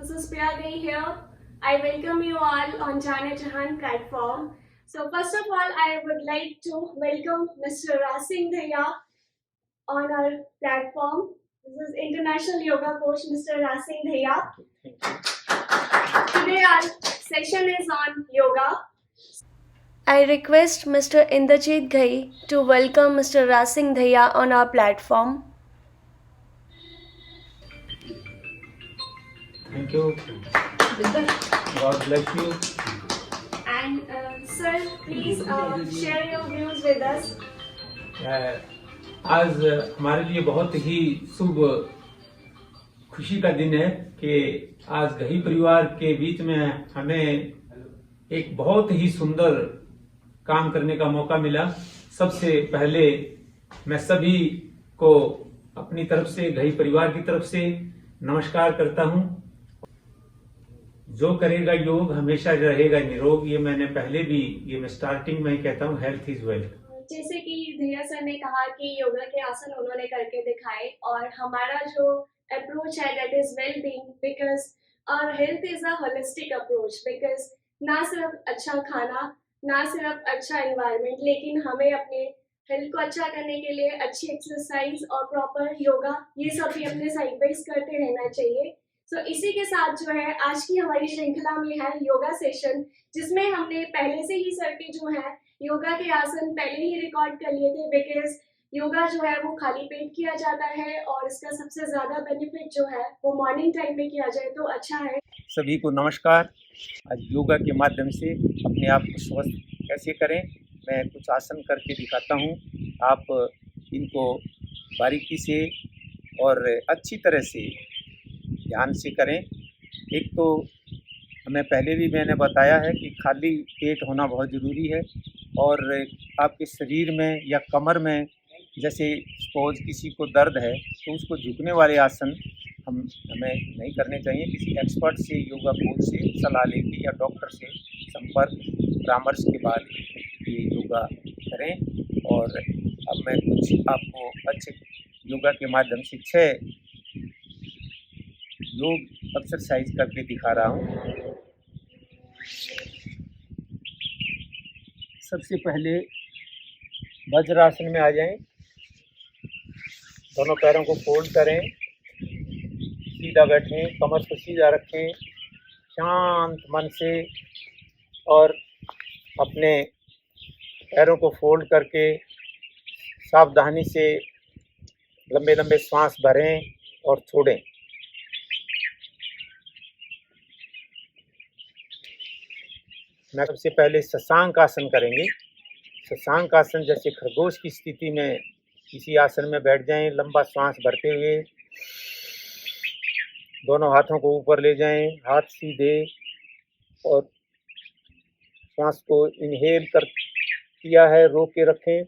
This is Priya Gai here. I welcome you all on Jane Jahan platform. So first of all, I would like to welcome Mr. Rasing Dhaya on our platform. This is International Yoga Coach Mr. Rasing Dhaya. Today our session is on yoga. I request Mr. Indrajit Ghai to welcome Mr. Rasing Dhaya on our platform. Thank you. God bless you. And sir, please share your views with us. आज हमारे लिए बहुत ही शुभ खुशी का दिन है कि आज घई परिवार के बीच में हमें एक बहुत ही सुंदर काम करने का मौका मिला। सबसे पहले मैं सभी को अपनी तरफ से, घई परिवार की तरफ से नमस्कार करता हूं। जो करेगा योग हमेशा रहेगा निरोग, ये मैंने पहले भी, ये मैं स्टार्टिंग में ही कहता हूँ, हेल्थ इज वेल्थ। जैसे कि धैया सर ने कहा कि योगा के आसन उन्होंने करके दिखाए और हमारा जो अप्रोच है that is well being, because our health is a holistic approach. Because ना सिर्फ अच्छा खाना, ना सिर्फ अच्छा एनवायरनमेंट, लेकिन हमें अपने हेल्थ को अच्छा करने के लिए अच्छी एक्सरसाइज और प्रॉपर योगा, ये सब भी अपने साइड बाय करते रहना चाहिए। तो इसी के साथ जो है आज की हमारी श्रृंखला में है योगा सेशन, जिसमें हमने पहले से ही सर के जो है योगा के आसन पहले ही रिकॉर्ड कर लिए थे। बिकॉज योगा जो है वो खाली पेट किया जाता है और इसका सबसे ज्यादा बेनिफिट जो है वो मॉर्निंग टाइम में किया जाए तो अच्छा है। सभी को नमस्कार। आज योगा के माध्यम से अपने आप को स्वस्थ कैसे करें, मैं कुछ आसन करके दिखाता हूँ। आप इनको बारीकी से और अच्छी तरह से ध्यान से करें। एक तो हमें पहले भी मैंने बताया है कि खाली पेट होना बहुत ज़रूरी है, और आपके शरीर में या कमर में जैसे सपोज किसी को दर्द है तो उसको झुकने वाले आसन हमें नहीं करने चाहिए। किसी एक्सपर्ट से, योगा कोच से सलाह लेके या डॉक्टर से संपर्क परामर्श के बाद ये योगा करें। और अब मैं कुछ आपको अच्छे योगा के माध्यम से 6 योग एक्सरसाइज करके दिखा रहा हूँ। सबसे पहले वज्रासन में आ जाएं। दोनों पैरों को फोल्ड करें, सीधा बैठें, कमर को सीधा रखें, शांत मन से, और अपने पैरों को फोल्ड करके सावधानी से लंबे लंबे सांस भरें और छोड़ें। मैं सबसे पहले शशांक आसन करेंगे। शशांक आसन जैसे खरगोश की स्थिति में किसी आसन में बैठ जाएं, लंबा सांस भरते हुए दोनों हाथों को ऊपर ले जाएं, हाथ सीधे, और सांस को इनहेल कर किया है रोक के रखें,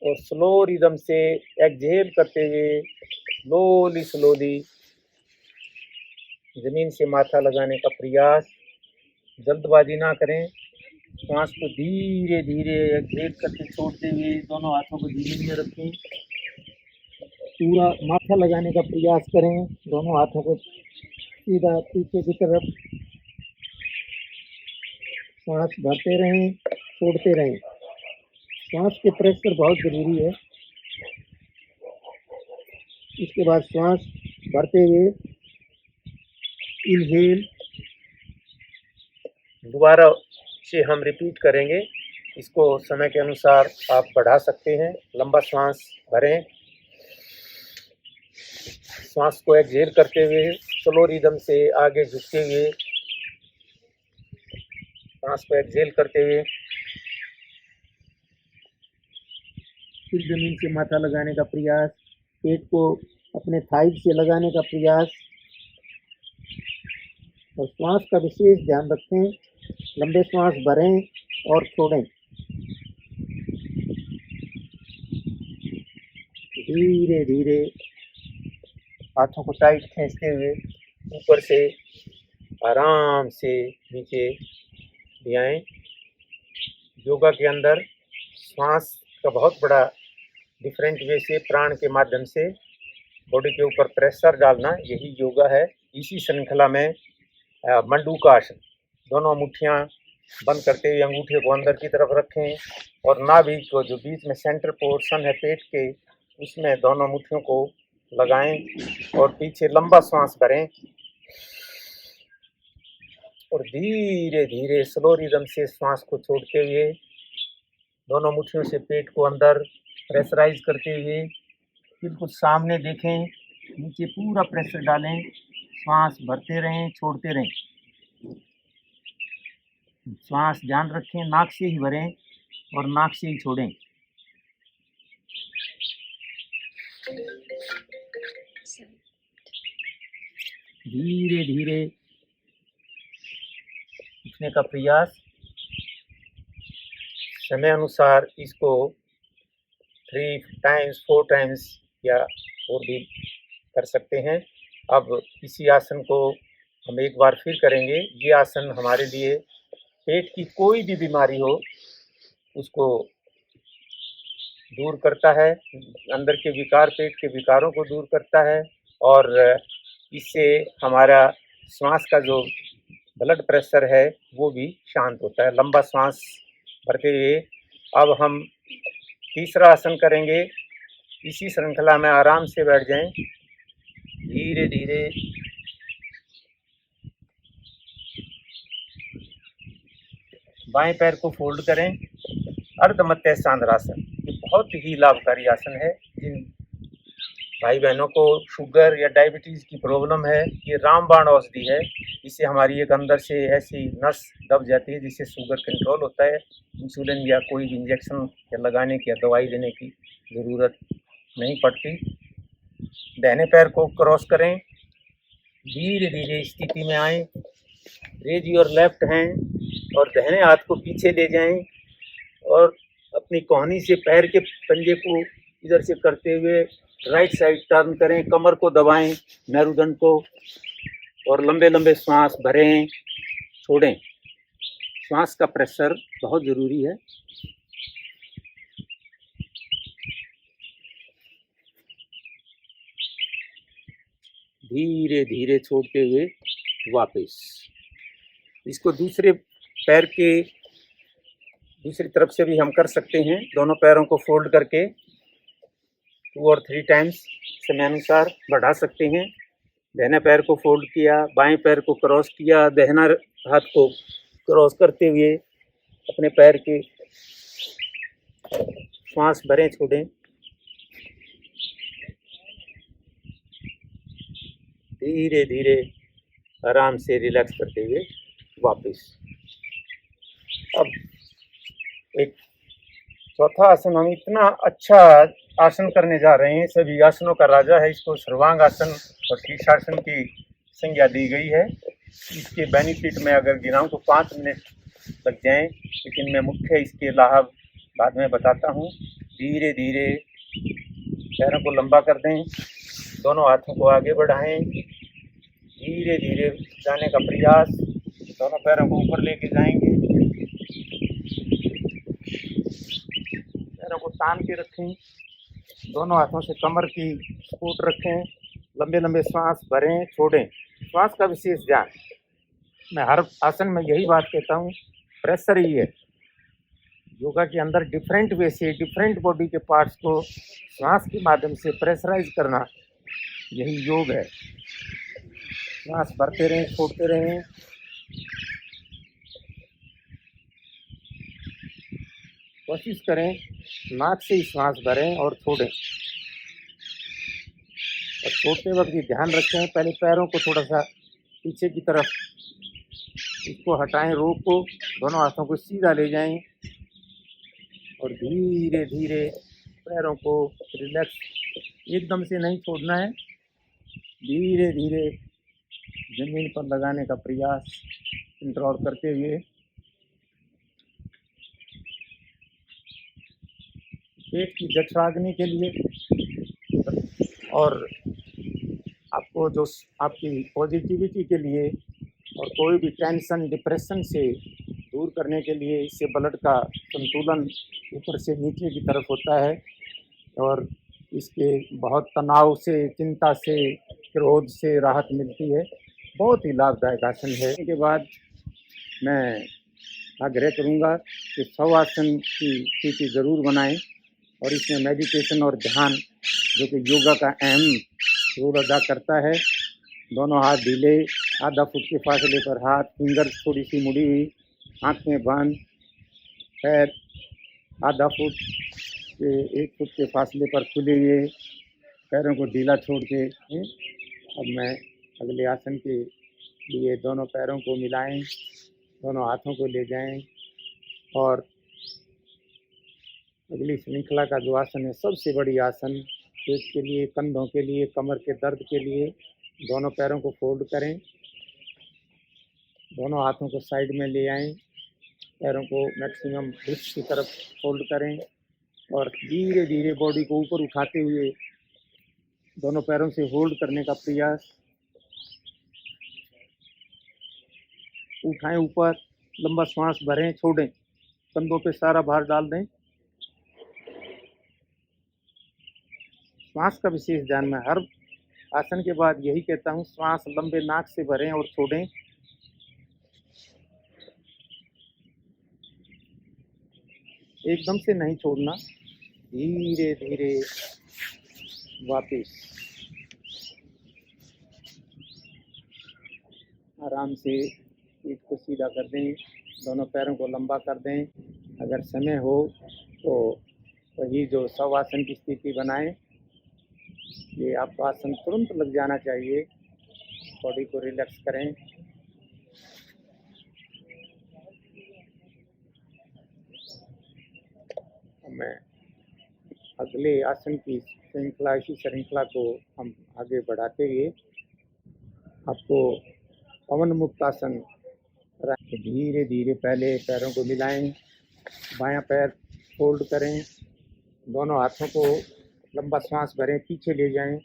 और स्लो रिदम से एक्सहेल करते हुए स्लोली जमीन से माथा लगाने का प्रयास। जल्दबाजी ना करें, सांस को धीरे धीरे एक्सहेल करके छोड़ते हुए दोनों हाथों को धीरे धीरे रखें। पूरा माथा लगाने का प्रयास करें, दोनों हाथों को सीधा पीछे की तरफ, सांस भरते रहें, छोड़ते रहें। सांस के प्रेशर बहुत ज़रूरी है। इसके बाद सांस भरते हुए इनहेल, दोबारा से हम रिपीट करेंगे। इसको समय के अनुसार आप बढ़ा सकते हैं। लंबा सांस भरें, सांस को एक्सहेल करते हुए स्लो रिदम से आगे झुकते हुए सांस को एक्सहेल करते हुए फिर जमीन से माथा लगाने का प्रयास, पेट को अपने थाइज से लगाने का प्रयास, और श्वास का विशेष ध्यान रखें। लंबे श्वास भरें और छोड़ें। धीरे धीरे हाथों को टाइट खींचते हुए ऊपर से आराम से नीचे ले आएं। योगा के अंदर श्वास का बहुत बड़ा डिफरेंट वे से, प्राण के माध्यम से बॉडी के ऊपर प्रेशर डालना, यही योगा है। इसी श्रृंखला में मंडूकासन। दोनों मुट्ठियाँ बंद करते हुए अंगूठे को अंदर की तरफ रखें और नाभि को जो बीच में सेंटर पोर्शन है पेट के, उसमें दोनों मुट्ठियों को लगाएं और पीछे लंबा सांस भरें और धीरे धीरे स्लो रिदम से श्वास को छोड़ते हुए दोनों मुट्ठियों से पेट को अंदर प्रेशराइज करते हुए बिल्कुल सामने देखें, नीचे पूरा प्रेशर डालें, श्वास भरते रहें, छोड़ते रहें। श्वास ध्यान रखें, नाक से ही भरें और नाक से ही छोड़ें। धीरे धीरे उठने का प्रयास। समय अनुसार इसको 3 टाइम्स 4 टाइम्स या और भी कर सकते हैं। अब इसी आसन को हम एक बार फिर करेंगे। ये आसन हमारे लिए पेट की कोई भी बीमारी हो उसको दूर करता है, अंदर के विकार, पेट के विकारों को दूर करता है और इससे हमारा श्वास का जो ब्लड प्रेशर है वो भी शांत होता है। लंबा श्वास भरते हुए अब हम तीसरा आसन करेंगे। इसी श्रृंखला में आराम से बैठ जाएं। धीरे धीरे बाएं पैर को फोल्ड करें। अर्धमध्य सांद्रासन, ये बहुत ही लाभकारी आसन है। जिन भाई बहनों को शुगर या डायबिटीज़ की प्रॉब्लम है, ये रामबाण औषधि है। इससे हमारी एक अंदर से ऐसी नस दब जाती है जिससे शुगर कंट्रोल होता है। इंसुलिन या कोई भी इंजेक्शन या लगाने की या दवाई देने की ज़रूरत नहीं पड़ती। दाहिने पैर को क्रॉस करें, धीरे धीरे स्थिति में आएँ। रेज योर लेफ्ट हैंड और दाहिने हाथ को पीछे ले जाएं और अपनी कोहनी से पैर के पंजे को इधर से करते हुए राइट साइड टर्न करें। कमर को दबाएं, मेरुदंड को, और लंबे लंबे श्वास भरें, छोड़ें। श्वास का प्रेशर बहुत ज़रूरी है। धीरे धीरे छोड़ते हुए वापस। इसको दूसरे पैर के दूसरी तरफ से भी हम कर सकते हैं। दोनों पैरों को फोल्ड करके 2 और 3 टाइम्स समय अनुसार बढ़ा सकते हैं। दाहिने पैर को फोल्ड किया, बाएं पैर को क्रॉस किया, दाहिना हाथ को क्रॉस करते हुए अपने पैर के श्वास भरें, छोड़ें। धीरे धीरे आराम से रिलैक्स करते हुए वापस। अब एक चौथा आसन, हम इतना अच्छा आसन करने जा रहे हैं, सभी आसनों का राजा है। इसको सर्वांग आसन और शीर्षासन की संज्ञा दी गई है। इसके बेनिफिट में अगर गिनाऊं तो 5 मिनट लग जाएं, लेकिन मैं मुख्य इसके लाभ बाद में बताता हूं। धीरे धीरे पैरों को लंबा कर दें, दोनों हाथों को आगे बढ़ाएं, धीरे धीरे जाने का प्रयास। दोनों पैरों को ऊपर लेके जाएंगे, पैरों को तान के रखें, दोनों हाथों से कमर की सपोर्ट रखें, लंबे लंबे सांस भरें, छोड़ें। श्वास का विशेष ध्यान। मैं हर आसन में यही बात कहता हूँ, प्रेशर ही है। योगा के अंदर डिफरेंट वे से डिफरेंट बॉडी के पार्ट्स को श्वास के माध्यम से प्रेशराइज करना, यही योग है। श्वास भरते रहें, छोड़ते रहें। कोशिश करें नाक से ही श्वास भरें और छोड़ें। और छोड़ते वक्त भी ध्यान रखें, पहले पैरों को थोड़ा सा पीछे की तरफ इसको हटाएं, रोक को, दोनों हाथों को सीधा ले जाएं और धीरे धीरे पैरों को रिलैक्स, एकदम से नहीं छोड़ना है। धीरे धीरे जमीन पर लगाने का प्रयास कंट्रोल करते हुए। पेट की जठराग्नि के लिए और आपको जो आपकी पॉजिटिविटी के लिए और कोई भी टेंशन डिप्रेशन से दूर करने के लिए, इससे ब्लड का संतुलन ऊपर से नीचे की तरफ होता है और इसके बहुत तनाव से, चिंता से, क्रोध से राहत मिलती है। बहुत ही लाभदायक आसन है। इसके बाद मैं आग्रह करूँगा कि शवासन की स्थिति ज़रूर बनाएं और इसमें मेडिटेशन और ध्यान जो कि योगा का अहम रोल अदा करता है। दोनों हाथ ढीले, आधा फुट के फासले पर हाथ, फिंगर्स थोड़ी सी मुड़ी हुई, आँखें बंद, पैर आधा फुट से 1 फुट के फासले पर खुले हुए, पैरों को ढीला छोड़ के। अब मैं अगले आसन के लिए दोनों पैरों को मिलाएं, दोनों हाथों को ले जाएं और अगली श्रृंखला का जो आसन है सबसे बड़ी आसन, पेट के लिए, कंधों के लिए, कमर के दर्द के लिए। दोनों पैरों को फोल्ड करें, दोनों हाथों को साइड में ले आएं, पैरों को मैक्सिमम रिस्ट की तरफ फोल्ड करें और धीरे धीरे बॉडी को ऊपर उठाते हुए दोनों पैरों से होल्ड करने का प्रयास। उठाएं ऊपर, लंबा श्वास भरें, छोड़ें, कंधों पे सारा भार डाल दें। श्वास का विशेष ध्यान मैं हर आसन के बाद यही कहता हूँ, श्वास लंबे नाक से भरें और छोड़ें। एकदम से नहीं छोड़ना, धीरे धीरे वापस आराम से पीठ को सीधा कर दें, दोनों पैरों को लंबा कर दें। अगर समय हो तो वही जो शवासन की स्थिति बनाएं। ये आपको आसन तुरंत लग जाना चाहिए। बॉडी को रिलैक्स करें। मैं अगले आसन की श्रृंखला, इसी श्रृंखला को हम आगे बढ़ाते हुए आपको पवन मुक्त आसन धीरे धीरे पहले पैरों को मिलाएं, बायां पैर फोल्ड करें, दोनों हाथों को लंबा श्वास भरें, पीछे ले जाएं,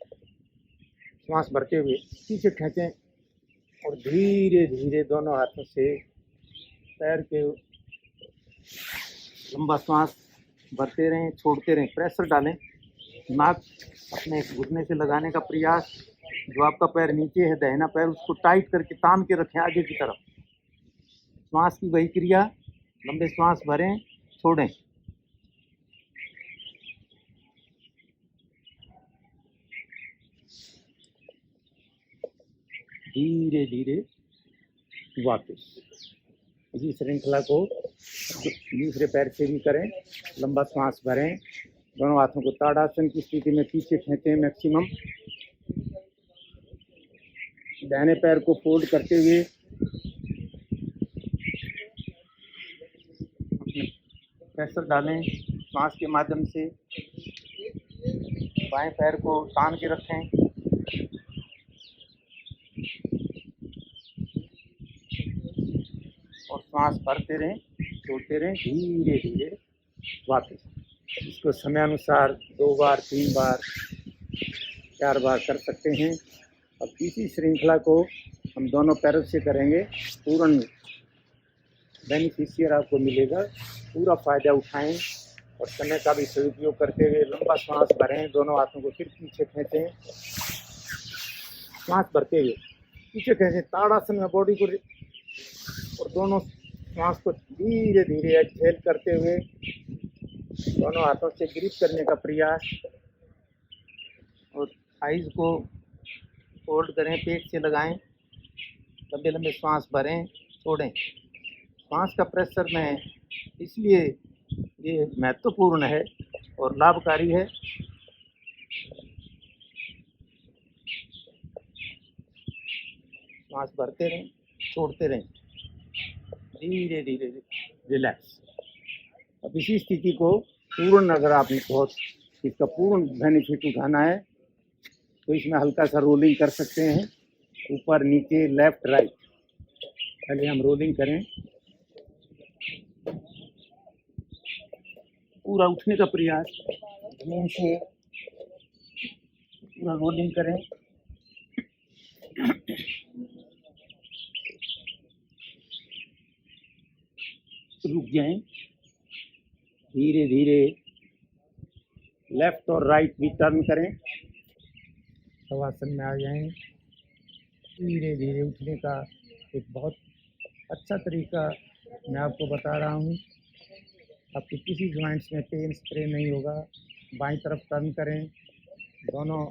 श्वास भरते हुए पीछे खींचें और धीरे धीरे दोनों हाथों से पैर के लंबा श्वास भरते रहें, छोड़ते रहें, प्रेशर डालें, नाक अपने घुटने से लगाने का प्रयास। जो आपका पैर नीचे है, दाहिना पैर, उसको टाइट करके तान के रखें आगे की तरफ। श्वास की वही क्रिया, लंबे श्वास भरें, छोड़ें। धीरे धीरे वापस। इसी श्रृंखला को दूसरे पैर से भी करें। लंबा श्वास भरें, दोनों हाथों को ताड़ासन की स्थिति में पीछे खींचें मैक्सिमम। दाहिने पैर को फोल्ड करते हुए प्रेशर डालें श्वास के माध्यम से। बाएं पैर को तान के रखें। और श्वास भरते रहें, छोड़ते रहें, धीरे धीरे वापस। इसको समय अनुसार 2 बार, 3 बार, 4 बार कर सकते हैं। अब इसी श्रृंखला को हम दोनों पैरों से करेंगे। पूर्ण बेनिफिशियर आपको मिलेगा। पूरा फ़ायदा उठाएं और समय का भी सदुपयोग करते हुए लंबा श्वास भरें, दोनों हाथों को फिर पीछे खींचें, श्वास भरते हुए पीछे खींचें ताड़ासन में बॉडी को, और दोनों श्वास को धीरे धीरे एक्सहेल करते हुए दोनों हाथों से ग्रिप करने का प्रयास। और आइज़ को फोल्ड करें, पेट से लगाएं, लंबे लंबे श्वास भरें, छोड़ें। श्वास का प्रेशर में इसलिए ये महत्वपूर्ण है और लाभकारी है। श्वास भरते रहें, छोड़ते रहें, धीरे धीरे रिलैक्स। अब इसी स्थिति को पूर्ण, अगर आपने बहुत इसका पूर्ण बेनिफिट उठाना है तो इसमें हल्का सा रोलिंग कर सकते हैं, ऊपर नीचे, लेफ्ट राइट। पहले हम रोलिंग करें, पूरा उठने का प्रयास, जमीन से पूरा रोलिंग करें। रुक जाएं, धीरे धीरे लेफ्ट और राइट भी टर्न करें, शवासन में आ जाएं। धीरे धीरे उठने का एक बहुत अच्छा तरीका मैं आपको बता रहा हूँ। आपके किसी जॉइंट्स में पेन स्प्रे नहीं होगा। बाईं तरफ टर्न करें, दोनों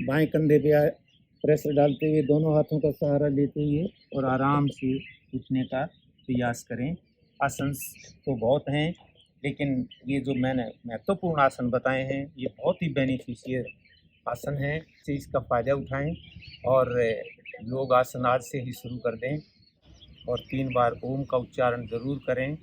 बाएं कंधे पे प्रेशर डालते हुए दोनों हाथों का सहारा लेते हुए और आराम से उठने का प्रयास करें। आसन तो बहुत हैं, लेकिन ये जो मैंने महत्वपूर्ण आसन बताए हैं ये बहुत ही बेनिफिशियल आसन हैं, से इसका फ़ायदा उठाएं और योग आसन आज से ही शुरू कर दें और 3 बार ओम का उच्चारण ज़रूर करें।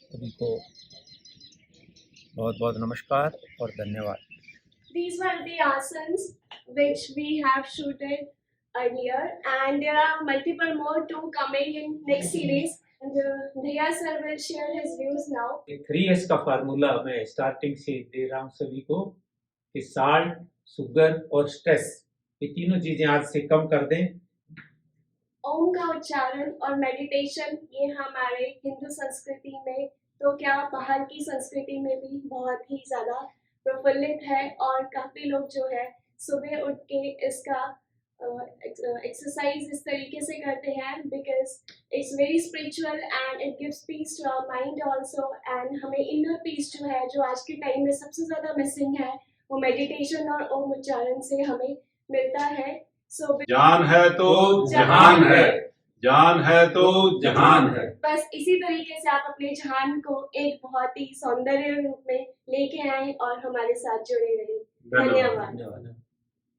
सभी को बहुत बहुत नमस्कार और धन्यवाद। These were the asanas which we have shooted earlier, and there are multiple more to coming in next series. And Dhaya sir will share his views now. 3S का फार्मूला मैं स्टार्टिंग से दे रहा हूँ सभी को कि साल्ट, शुगर और stress ये तीनों चीजें आज से कम कर दें। ओम का उच्चारण और मेडिटेशन ये हमारे हिंदू संस्कृति में तो क्या बाहर की संस्कृति में भी बहुत ही ज़्यादा प्रफुल्लित है और काफ़ी लोग जो है सुबह उठ के इसका एक्सरसाइज इस तरीके से करते हैं because it's very spiritual and it gives peace to our mind also, and हमें इनर पीस जो है जो आज के टाइम में सबसे ज़्यादा मिसिंग है वो मेडिटेशन और ओम उच्चारण से हमें मिलता है। सो जान है तो जहान है, जान है तो जहान है। बस इसी तरीके से आप अपने जहान को एक बहुत ही सौंदर्य रूप में लेके आए और हमारे साथ जुड़े रहे। धन्यवाद।